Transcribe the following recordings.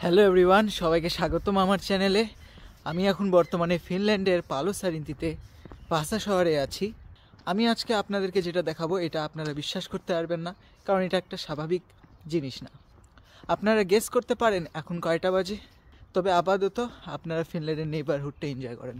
Hello everyone, সবাইকে স্বাগতম আমার চ্যানেলে। আমি এখন বর্তমানে ফিনল্যান্ডের পালোসারিন্তিতে ভাসা শহরে আছি। আমি আজকে আপনাদেরকে যেটা দেখাবো এটা আপনারা বিশ্বাস করতে পারবেন না, কারণ এটা একটা স্বাভাবিক জিনিস না। আপনারা গেস করতে পারেন এখন কয়টা বাজে, তবে আপাতত আপনারা ফিনল্যান্ডের নেইবারহুডটা এনজয় করেন।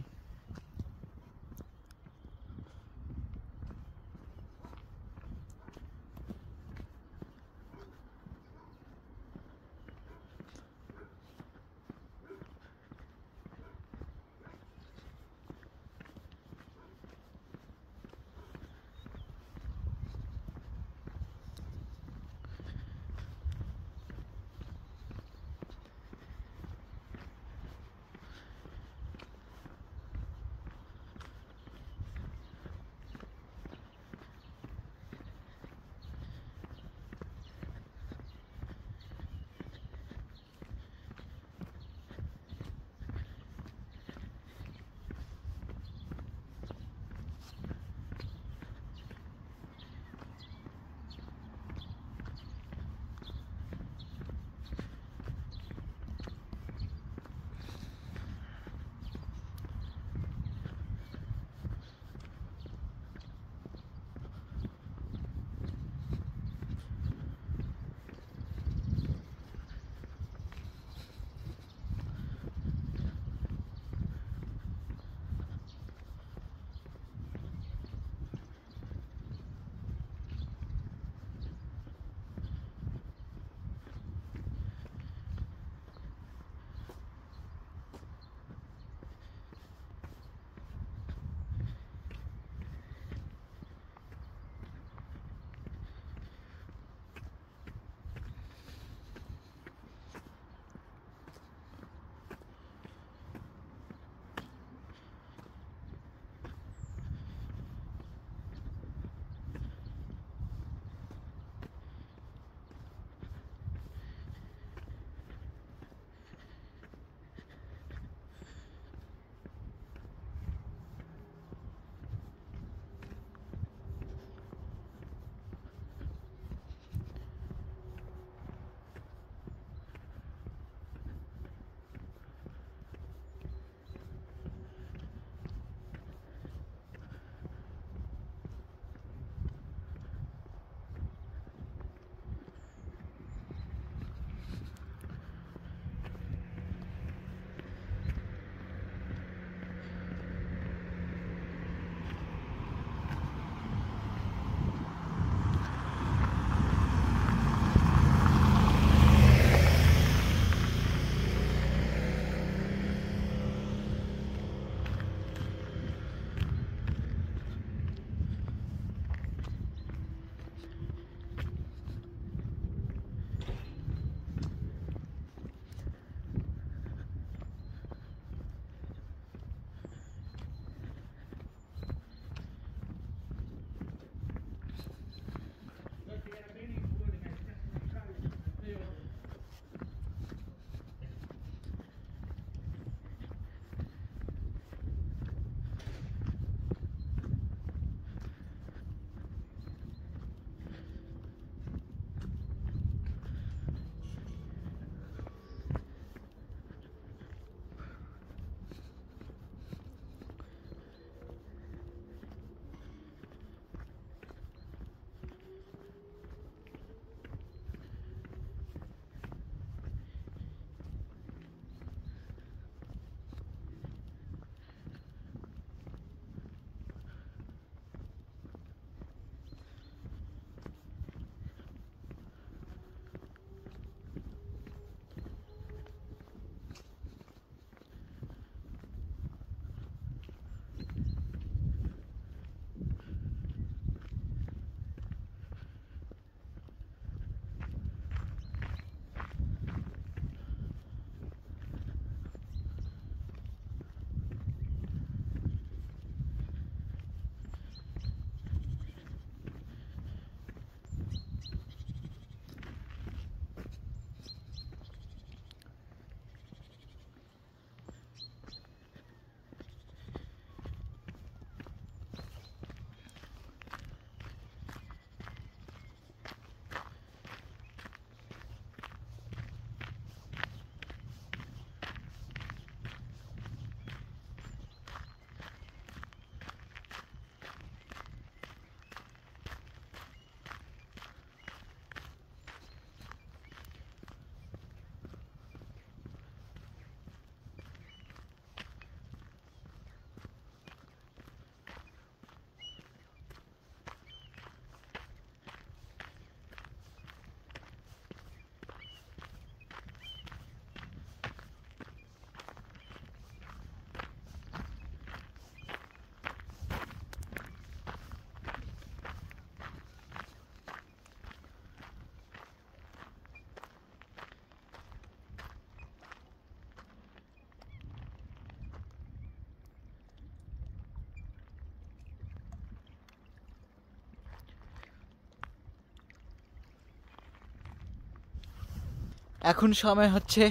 এখন সময় হচ্ছে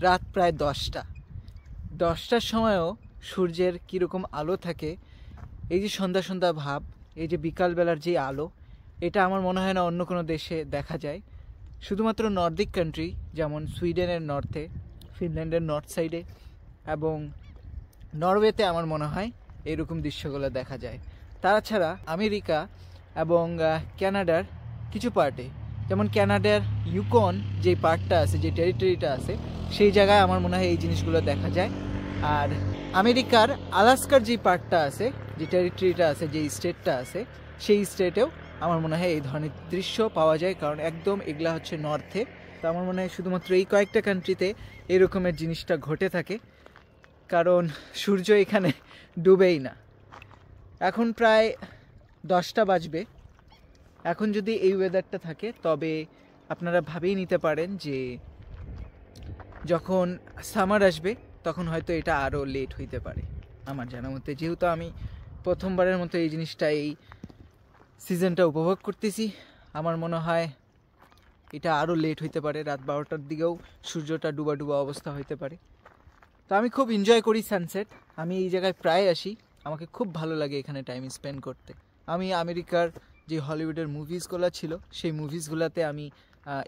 রাত প্রায় 10টার সময়ও সূর্যের কীরকম আলো থাকে, এই যে সন্ধ্যা সন্ধ্যা ভাব, এই যে বিকালবেলার যে আলো, এটা আমার মনে হয় না অন্য কোনো দেশে দেখা যায়। শুধুমাত্র নর্দিক কান্ট্রি যেমন সুইডেনের নর্থে, ফিনল্যান্ডের নর্থ সাইডে এবং নরওয়েতে আমার মনে হয় এরকম দৃশ্যগুলো দেখা যায়। তাছাড়া আমেরিকা এবং কানাডার কিছু পার্টে, যেমন কানাডার ইউকন যে পার্টটা আছে, যে টেরিটরিটা আছে, সেই জায়গায় আমার মনে হয় এই জিনিসগুলো দেখা যায়। আর আমেরিকার আলাস্কার যে পার্টটা আছে, যে টেরিটরিটা আছে, যে স্টেটটা আছে, সেই স্টেটেও আমার মনে হয় এই ধরনের দৃশ্য পাওয়া যায়, কারণ একদম এগুলা হচ্ছে নর্থে। তো আমার মনে হয় শুধুমাত্র এই কয়েকটা কান্ট্রিতে এরকমের জিনিসটা ঘটে থাকে, কারণ সূর্য এখানে ডুবেই না। এখন প্রায় 10টা বাজবে। এখন যদি এই ওয়েদারটা থাকে তবে আপনারা ভাবেই নিতে পারেন যে যখন সামার আসবে তখন হয়তো এটা আরও লেট হইতে পারে আমার জানা মতে। যেহেতু আমি প্রথমবারের মতো এই জিনিসটা, এই সিজনটা উপভোগ করতেছি, আমার মনে হয় এটা আরও লেট হইতে পারে। রাত 12টার দিকেও সূর্যটা ডুবা ডুবা অবস্থা হইতে পারে। তো আমি খুব এনজয় করি সানসেট। আমি এই জায়গায় প্রায় আসি, আমাকে খুব ভালো লাগে এখানে টাইম স্পেন্ড করতে। আমি আমেরিকার যে হলিউডের মুভিসগুলো ছিল, সেই মুভিসগুলোতে আমি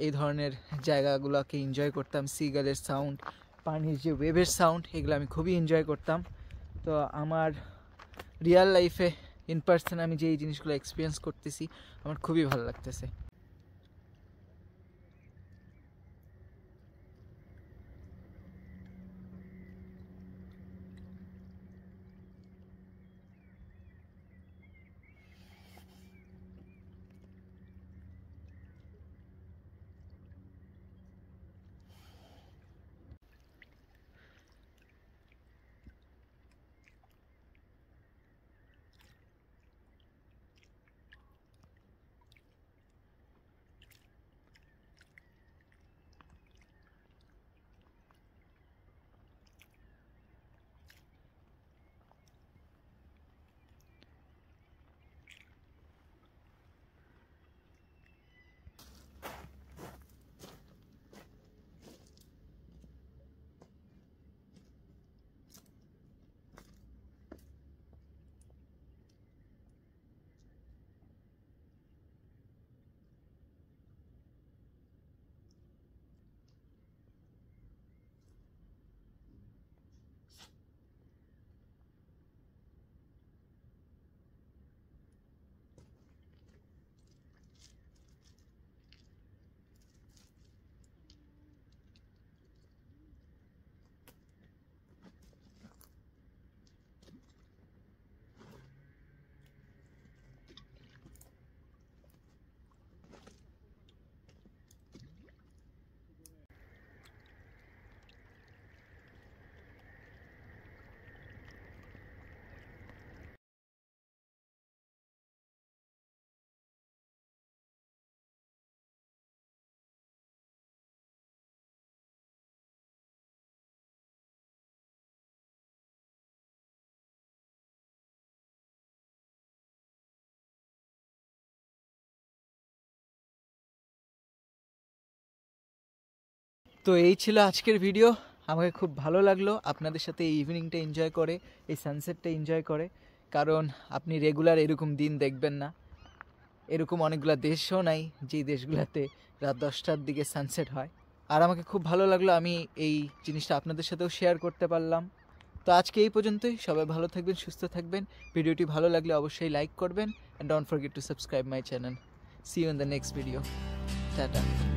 এই ধরনের জায়গাগুলোকে এনজয় করতাম। সিগালের সাউন্ড, পানির যে ওয়েভের সাউন্ড, এগুলো আমি খুবই এনজয় করতাম। তো আমার রিয়েল লাইফে ইন পার্সন আমি যে এই জিনিসগুলো এক্সপিরিয়েন্স করতেছি, আমার খুবই ভালো লাগতেছে। তো এই ছিল আজকের ভিডিও। আমাকে খুব ভালো লাগলো আপনাদের সাথে এই ইভিনিংটা এনজয় করে, এই সানসেটটা এনজয় করে, কারণ আপনি রেগুলার এরকম দিন দেখবেন না। এরকম অনেকগুলো দেশও নাই যেই দেশগুলোতে রাত 10টার দিকে সানসেট হয়। আর আমাকে খুব ভালো লাগলো, আমি এই জিনিসটা আপনাদের সাথেও শেয়ার করতে পারলাম। তো আজকে এই পর্যন্তই। সবাই ভালো থাকবেন, সুস্থ থাকবেন। ভিডিওটি ভালো লাগলে অবশ্যই লাইক করবেন, and don't forget to subscribe my channel. See you in the next video. Tata.